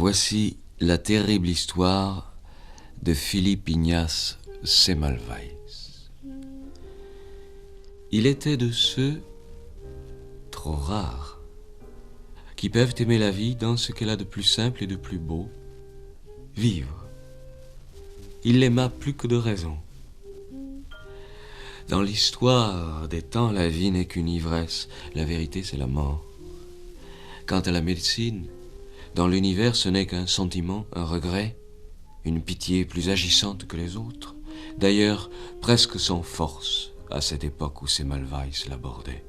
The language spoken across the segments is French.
Voici la terrible histoire de Philippe Ignace Semmelweis. Il était de ceux, trop rares, qui peuvent aimer la vie dans ce qu'elle a de plus simple et de plus beau, vivre. Il l'aima plus que de raison. Dans l'histoire des temps, la vie n'est qu'une ivresse, la vérité c'est la mort. Quant à la médecine, dans l'univers ce n'est qu'un sentiment, un regret, une pitié plus agissante que les autres, d'ailleurs presque sans force à cette époque où Semmelweis l'abordait.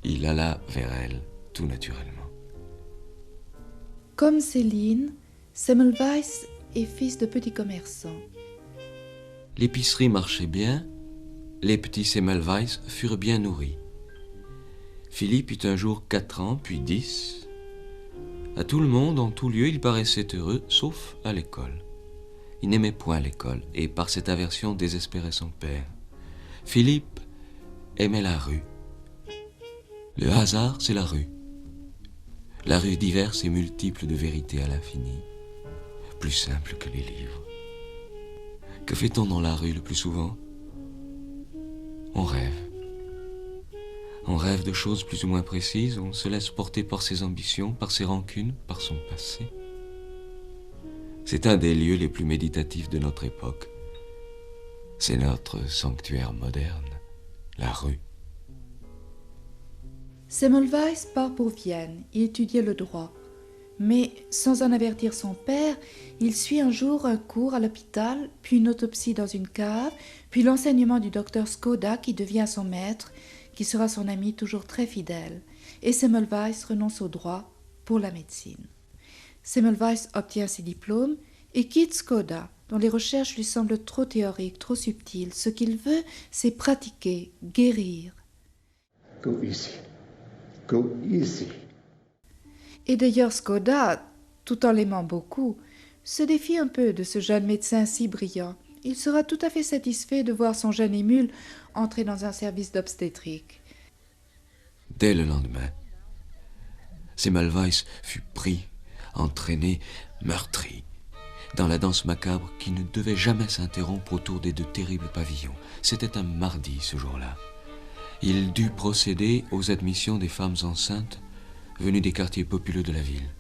Il alla vers elle tout naturellement. Comme Céline, Semmelweis est fils de petit commerçant. L'épicerie marchait bien, les petits Semmelweis furent bien nourris. Philippe eut un jour 4 ans, puis 10. À tout le monde, en tout lieu, il paraissait heureux, sauf à l'école. Il n'aimait point l'école, et par cette aversion désespérait son père. Philippe aimait la rue. Le hasard, c'est la rue. La rue diverse et multiple de vérités à l'infini, plus simple que les livres. Que fait-on dans la rue le plus souvent ? On rêve. On rêve de choses plus ou moins précises, on se laisse porter par ses ambitions, par ses rancunes, par son passé. C'est un des lieux les plus méditatifs de notre époque. C'est notre sanctuaire moderne, la rue. Semmelweis part pour Vienne y étudier le droit. Mais sans en avertir son père, il suit un jour un cours à l'hôpital, puis une autopsie dans une cave, puis l'enseignement du docteur Skoda qui devient son maître, qui sera son ami toujours très fidèle. Et Semmelweis renonce au droit pour la médecine. Semmelweis obtient ses diplômes et quitte Skoda, dont les recherches lui semblent trop théoriques, trop subtiles. Ce qu'il veut, c'est pratiquer, guérir. Go easy. Go easy. Et d'ailleurs Skoda, tout en l'aimant beaucoup, se défie un peu de ce jeune médecin si brillant. Il sera tout à fait satisfait de voir son jeune émule entrer dans un service d'obstétrique. Dès le lendemain, Semmelweis fut pris, entraîné, meurtri, dans la danse macabre qui ne devait jamais s'interrompre autour des 2 terribles pavillons. C'était un mardi ce jour-là. Il dut procéder aux admissions des femmes enceintes venues des quartiers populeux de la ville.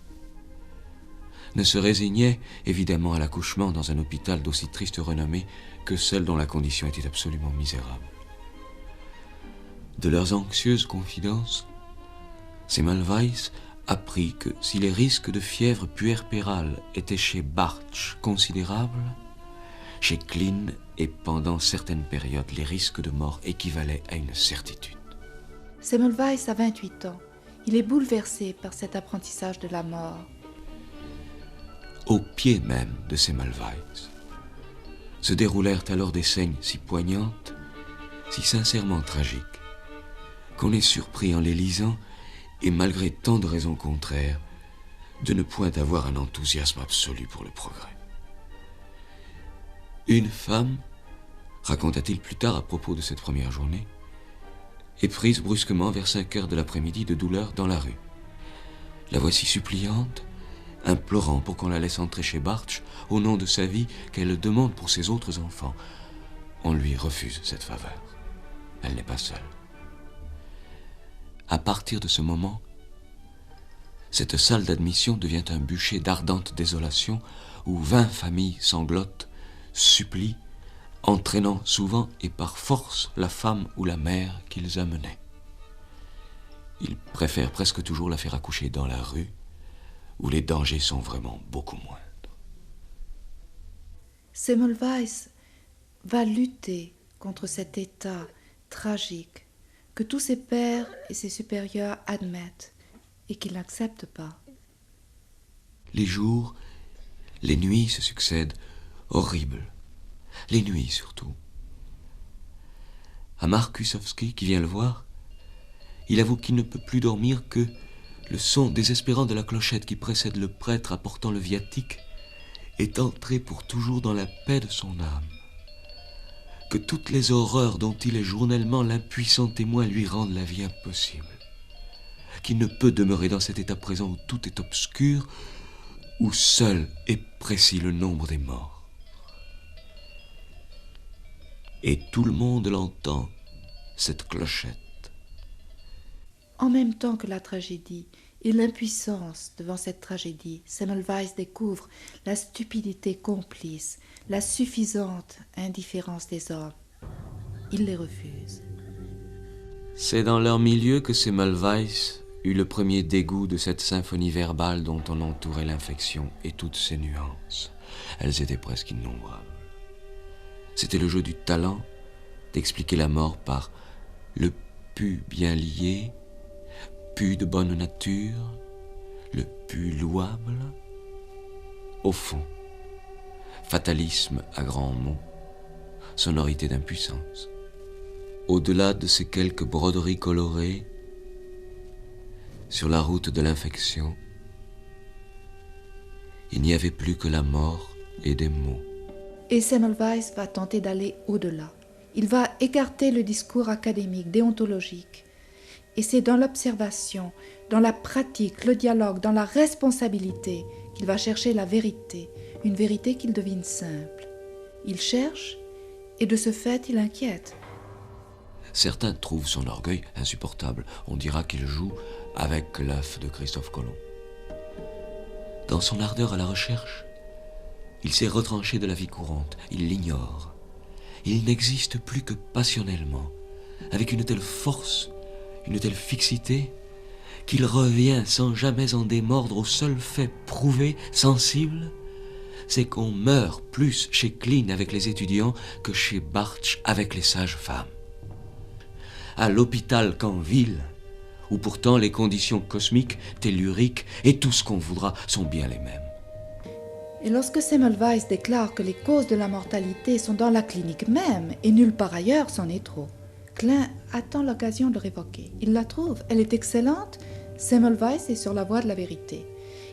Ne se résignait évidemment à l'accouchement dans un hôpital d'aussi triste renommée que celle dont la condition était absolument misérable. De leurs anxieuses confidences, Semmelweis apprit que si les risques de fièvre puerpérale étaient chez Bartsch considérables, chez Klein et pendant certaines périodes, les risques de mort équivalaient à une certitude. Semmelweis a 28 ans. Il est bouleversé par cet apprentissage de la mort. Au pied même de Semmelweis se déroulèrent alors des scènes si poignantes, si sincèrement tragiques, qu'on est surpris en les lisant et malgré tant de raisons contraires, de ne point avoir un enthousiasme absolu pour le progrès. Une femme, raconta-t-il plus tard à propos de cette première journée, est prise brusquement vers 5 heures de l'après-midi de douleur dans la rue. La voici suppliante, implorant pour qu'on la laisse entrer chez Bartsch au nom de sa vie qu'elle demande pour ses autres enfants. On lui refuse cette faveur. Elle n'est pas seule. À partir de ce moment, cette salle d'admission devient un bûcher d'ardente désolation où 20 familles sanglotent, supplient, entraînant souvent et par force la femme ou la mère qu'ils amenaient. Ils préfèrent presque toujours la faire accoucher dans la rue, où les dangers sont vraiment beaucoup moindres. Semmelweis va lutter contre cet état tragique que tous ses pairs et ses supérieurs admettent et qu'il n'accepte pas. Les jours, les nuits se succèdent, horribles. Les nuits surtout. À Mark Kusowski, qui vient le voir, il avoue qu'il ne peut plus dormir que le son désespérant de la clochette qui précède le prêtre apportant le viatique est entré pour toujours dans la paix de son âme. Que toutes les horreurs dont il est journellement l'impuissant témoin lui rendent la vie impossible. Qu'il ne peut demeurer dans cet état présent où tout est obscur, où seul est précis le nombre des morts. Et tout le monde l'entend, cette clochette. En même temps que la tragédie et l'impuissance devant cette tragédie, Semmelweis découvre la stupidité complice, la suffisante indifférence des hommes. Il les refuse. C'est dans leur milieu que Semmelweis eut le premier dégoût de cette symphonie verbale dont on entourait l'infection et toutes ses nuances. Elles étaient presque innombrables. C'était le jeu du talent d'expliquer la mort par le pu bien lié, pu de bonne nature, le pu louable. Au fond, fatalisme à grands mots, sonorité d'impuissance. Au-delà de ces quelques broderies colorées, sur la route de l'infection, il n'y avait plus que la mort et des mots. Et Semmelweis va tenter d'aller au-delà. Il va écarter le discours académique, déontologique. Et c'est dans l'observation, dans la pratique, le dialogue, dans la responsabilité qu'il va chercher la vérité, une vérité qu'il devine simple. Il cherche et de ce fait il inquiète. Certains trouvent son orgueil insupportable. On dira qu'il joue avec l'œuf de Christophe Colomb. Dans son ardeur à la recherche, il s'est retranché de la vie courante. Il l'ignore. Il n'existe plus que passionnellement, avec une telle force, une telle fixité, qu'il revient sans jamais en démordre au seul fait prouvé, sensible, c'est qu'on meurt plus chez Klein avec les étudiants que chez Bartsch avec les sages-femmes. À l'hôpital qu'en ville, où pourtant les conditions cosmiques, telluriques et tout ce qu'on voudra sont bien les mêmes. Et lorsque Semmelweis déclare que les causes de la mortalité sont dans la clinique même et nulle part ailleurs, c'en est trop. Klein attend l'occasion de révoquer. Il la trouve, elle est excellente. Semmelweis est sur la voie de la vérité.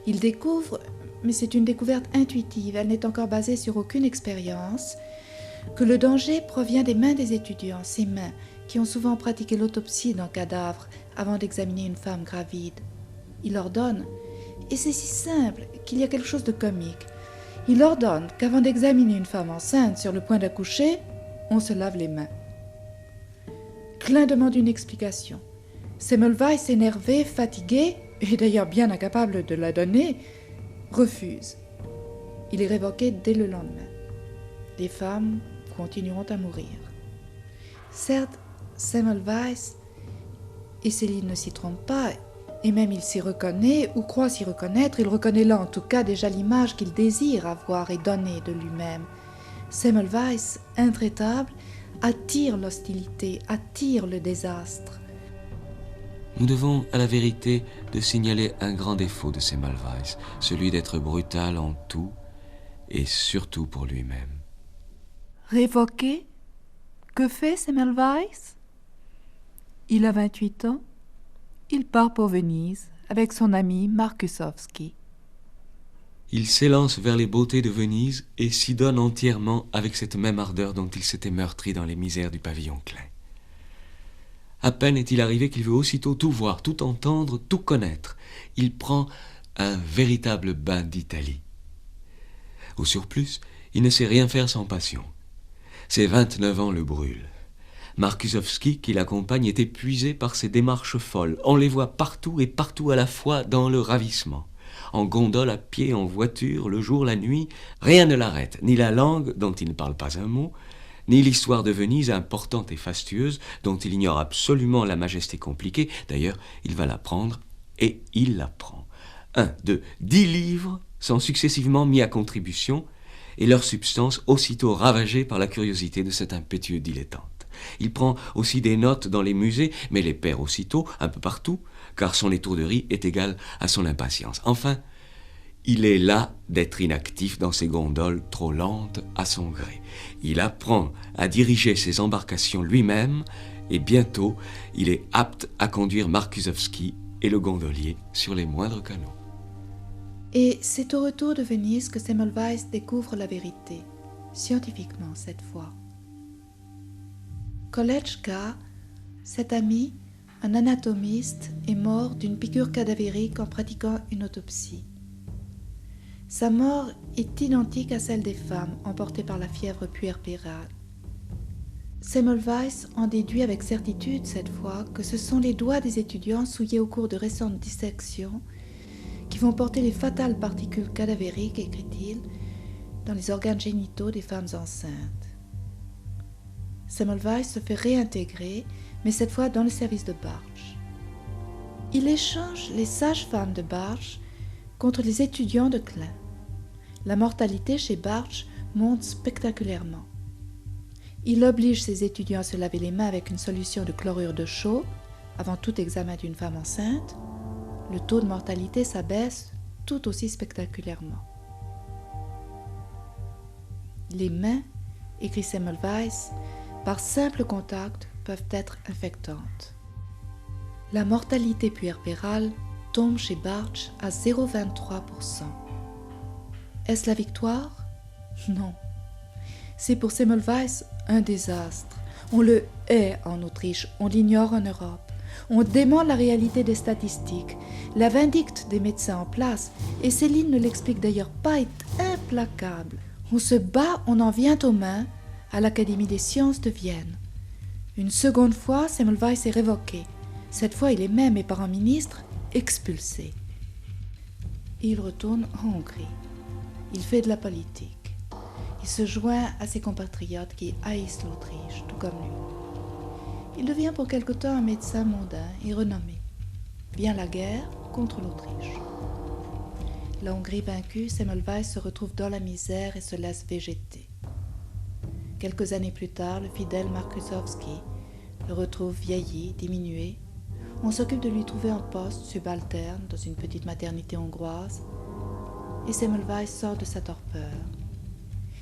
Il découvre, mais c'est une découverte intuitive, elle n'est encore basée sur aucune expérience, que le danger provient des mains des étudiants, ces mains qui ont souvent pratiqué l'autopsie d'un cadavre avant d'examiner une femme gravide. Il ordonne, et c'est si simple qu'il y a quelque chose de comique, il ordonne qu'avant d'examiner une femme enceinte sur le point d'accoucher, on se lave les mains. Klein demande une explication. Semmelweis, énervé, fatigué, et d'ailleurs bien incapable de la donner, refuse. Il est révoqué dès le lendemain. Les femmes continueront à mourir. Certes, Semmelweis, et Céline ne s'y trompe pas, et même il s'y reconnaît, ou croit s'y reconnaître, il reconnaît là en tout cas déjà l'image qu'il désire avoir et donner de lui-même. Semmelweis, intraitable, attire l'hostilité, attire le désastre. Nous devons à la vérité de signaler un grand défaut de Semmelweis, celui d'être brutal en tout et surtout pour lui-même. Révoqué? Que fait Semmelweis? Il a 28 ans. Il part pour Venise avec son ami Markusowski. Il s'élance vers les beautés de Venise et s'y donne entièrement avec cette même ardeur dont il s'était meurtri dans les misères du pavillon Klein. À peine est-il arrivé qu'il veut aussitôt tout voir, tout entendre, tout connaître. Il prend un véritable bain d'Italie. Au surplus, il ne sait rien faire sans passion. Ses 29 ans le brûlent. Markusowski, qui l'accompagne, est épuisé par ses démarches folles. On les voit partout et partout à la fois dans le ravissement. En gondole, à pied, en voiture, le jour, la nuit, rien ne l'arrête, ni la langue, dont il ne parle pas un mot, ni l'histoire de Venise importante et fastueuse, dont il ignore absolument la majesté compliquée. D'ailleurs, il va l'apprendre, et il l'apprend. 1, 2, 10 livres sont successivement mis à contribution, et leur substance aussitôt ravagée par la curiosité de cet impétueux dilettante. Il prend aussi des notes dans les musées, mais les perd aussitôt, un peu partout, car son étourderie est égale à son impatience. Enfin, il est las d'être inactif dans ses gondoles trop lentes à son gré. Il apprend à diriger ses embarcations lui-même, et bientôt, il est apte à conduire Markusowski et le gondolier sur les moindres canaux. Et c'est au retour de Venise que Semmelweis découvre la vérité, scientifiquement cette fois. Kolletschka, cet ami, un anatomiste, est mort d'une piqûre cadavérique en pratiquant une autopsie. Sa mort est identique à celle des femmes emportées par la fièvre puerpérale. Semmelweis en déduit avec certitude cette fois que ce sont les doigts des étudiants souillés au cours de récentes dissections qui vont porter les fatales particules cadavériques, écrit-il, dans les organes génitaux des femmes enceintes. Semmelweis se fait réintégrer, mais cette fois dans le service de Bartsch. Il échange les sages-femmes de Bartsch contre les étudiants de Klein. La mortalité chez Bartsch monte spectaculairement. Il oblige ses étudiants à se laver les mains avec une solution de chlorure de chaux avant tout examen d'une femme enceinte. Le taux de mortalité s'abaisse tout aussi spectaculairement. Les mains, écrit Semmelweis, par simple contact peuvent être infectantes. La mortalité puerpérale tombe chez Bartsch à 0,23%. Est-ce la victoire? Non. C'est pour Semmelweis un désastre. On le hait en Autriche, on l'ignore en Europe. On dément la réalité des statistiques, la vindicte des médecins en place, et Céline ne l'explique d'ailleurs pas, est implacable. On se bat, on en vient aux mains à l'Académie des sciences de Vienne. Une seconde fois, Semmelweis est révoqué. Cette fois, il est même, et par un ministre, expulsé. Et il retourne en Hongrie. Il fait de la politique. Il se joint à ses compatriotes qui haïssent l'Autriche, tout comme lui. Il devient pour quelque temps un médecin mondain et renommé. Vient la guerre contre l'Autriche. La Hongrie vaincue, Semmelweis se retrouve dans la misère et se laisse végéter. Quelques années plus tard, le fidèle Markusowski le retrouve vieilli, diminué. On s'occupe de lui trouver un poste subalterne dans une petite maternité hongroise et Semmelweis sort de sa torpeur.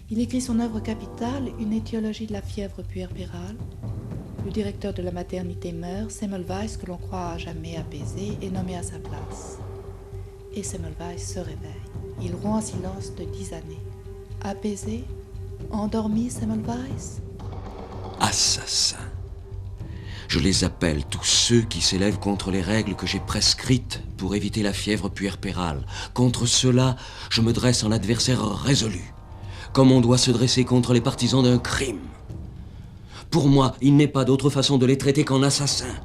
Il écrit son œuvre capitale, une étiologie de la fièvre puerpérale. Le directeur de la maternité meurt, Semmelweis, que l'on croit à jamais apaisé, est nommé à sa place. Et Semmelweis se réveille. Il rompt un silence de 10 années. Apaisé, endormi, Semmelweis? Assassins. Je les appelle tous ceux qui s'élèvent contre les règles que j'ai prescrites pour éviter la fièvre puerpérale. Contre ceux-là, je me dresse en adversaire résolu, comme on doit se dresser contre les partisans d'un crime. Pour moi, il n'est pas d'autre façon de les traiter qu'en assassins.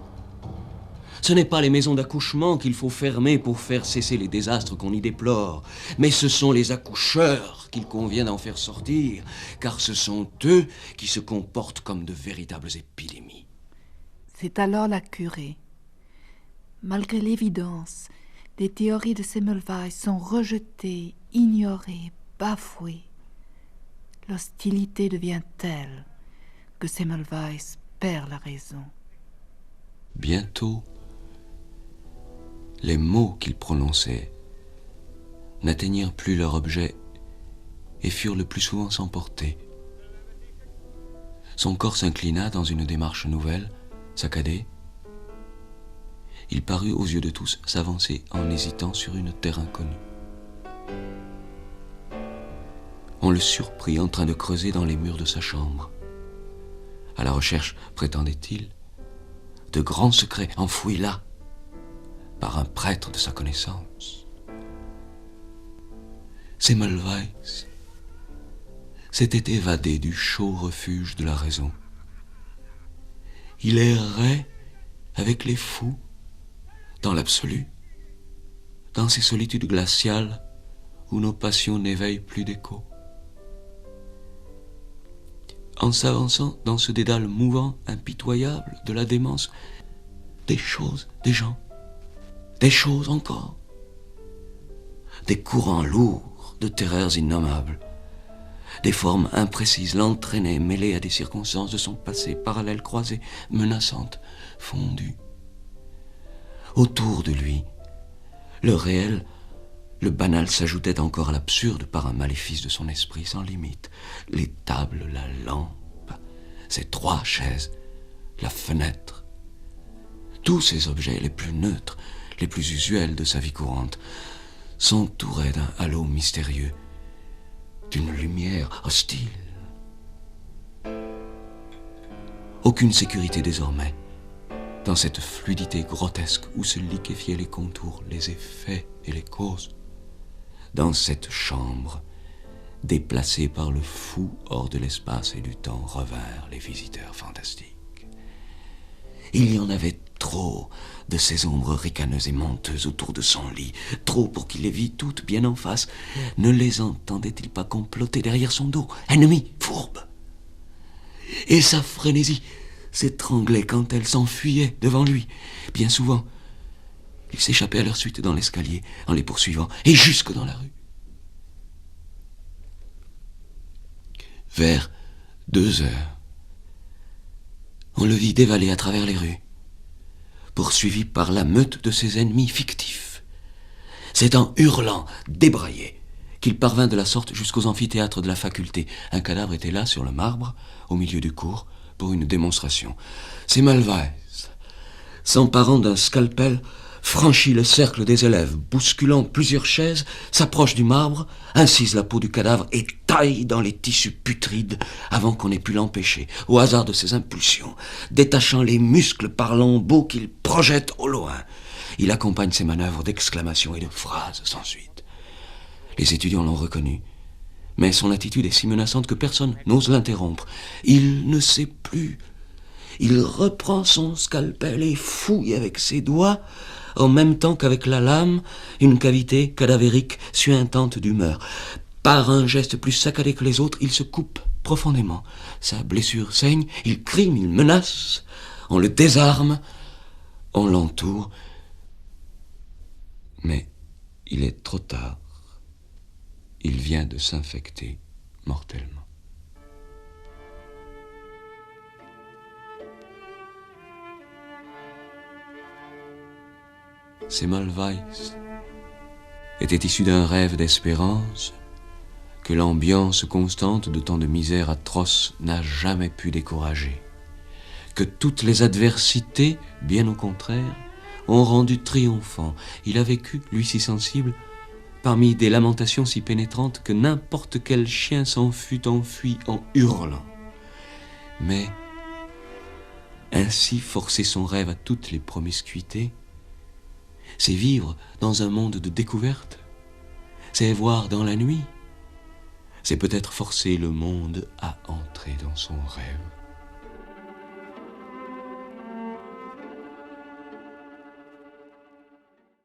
Ce n'est pas les maisons d'accouchement qu'il faut fermer pour faire cesser les désastres qu'on y déplore, mais ce sont les accoucheurs qu'il convient d'en faire sortir, car ce sont eux qui se comportent comme de véritables épidémies. C'est alors la curée. Malgré l'évidence, les théories de Semmelweis sont rejetées, ignorées, bafouées. L'hostilité devient telle que Semmelweis perd la raison. Bientôt, les mots qu'il prononçait n'atteignirent plus leur objet et furent le plus souvent s'emporter. Son corps s'inclina dans une démarche nouvelle, saccadé. Il parut aux yeux de tous s'avancer en hésitant sur une terre inconnue. On le surprit en train de creuser dans les murs de sa chambre, à la recherche, prétendait-il, de grands secrets enfouis là par un prêtre de sa connaissance. Semmelweis s'était évadé du chaud refuge de la raison. Il errait avec les fous, dans l'absolu, dans ces solitudes glaciales où nos passions n'éveillent plus d'écho. En s'avançant dans ce dédale mouvant, impitoyable de la démence, des choses, des gens, des choses encore, des courants lourds de terreurs innommables, des formes imprécises l'entraînaient, mêlées à des circonstances de son passé, parallèles, croisées, menaçantes, fondues. Autour de lui, le réel, le banal s'ajoutait encore à l'absurde par un maléfice de son esprit sans limite. Les tables, la lampe, ses 3 chaises, la fenêtre. Tous ces objets les plus neutres, les plus usuels de sa vie courante, s'entouraient d'un halo mystérieux, d'une lumière hostile. Aucune sécurité désormais, dans cette fluidité grotesque où se liquéfiaient les contours, les effets et les causes. dans cette chambre, déplacée par le fou hors de l'espace et du temps, revinrent les visiteurs fantastiques. Il y en avait trop de ces ombres ricaneuses et menteuses autour de son lit, trop pour qu'il les vît toutes bien en face. Ne les entendait-il pas comploter derrière son dos, ennemis fourbes? Et sa frénésie s'étranglait quand elles s'enfuyaient devant lui. Bien souvent, il s'échappait à leur suite dans l'escalier en les poursuivant, et jusque dans la rue. Vers 2 heures, on le vit dévaler à travers les rues, poursuivi par la meute de ses ennemis fictifs. C'est en hurlant, débraillé, qu'il parvint de la sorte jusqu'aux amphithéâtres de la faculté. Un cadavre était là, sur le marbre, au milieu du cours, pour une démonstration. C'est Malvaise, s'emparant d'un scalpel, franchit le cercle des élèves, bousculant plusieurs chaises, s'approche du marbre, incise la peau du cadavre et taille dans les tissus putrides avant qu'on ait pu l'empêcher, au hasard de ses impulsions, détachant les muscles par lambeaux qu'il projette au loin. Il accompagne ses manœuvres d'exclamations et de phrases sans suite. Les étudiants l'ont reconnu, mais son attitude est si menaçante que personne n'ose l'interrompre. Il ne sait plus. Il reprend son scalpel et fouille avec ses doigts, en même temps qu'avec la lame, une cavité cadavérique suintante d'humeur. Par un geste plus saccadé que les autres, il se coupe profondément. Sa blessure saigne, il crie, il menace. On le désarme, on l'entoure. Mais il est trop tard. Il vient de s'infecter mortellement. Semmelweis était issu d'un rêve d'espérance que l'ambiance constante de tant de misères atroces n'a jamais pu décourager, que toutes les adversités, bien au contraire, ont rendu triomphant. Il a vécu, lui si sensible, parmi des lamentations si pénétrantes que n'importe quel chien s'en fût enfui en hurlant. Mais ainsi forcer son rêve à toutes les promiscuités, c'est vivre dans un monde de découverte, c'est voir dans la nuit, c'est peut-être forcer le monde à entrer dans son rêve.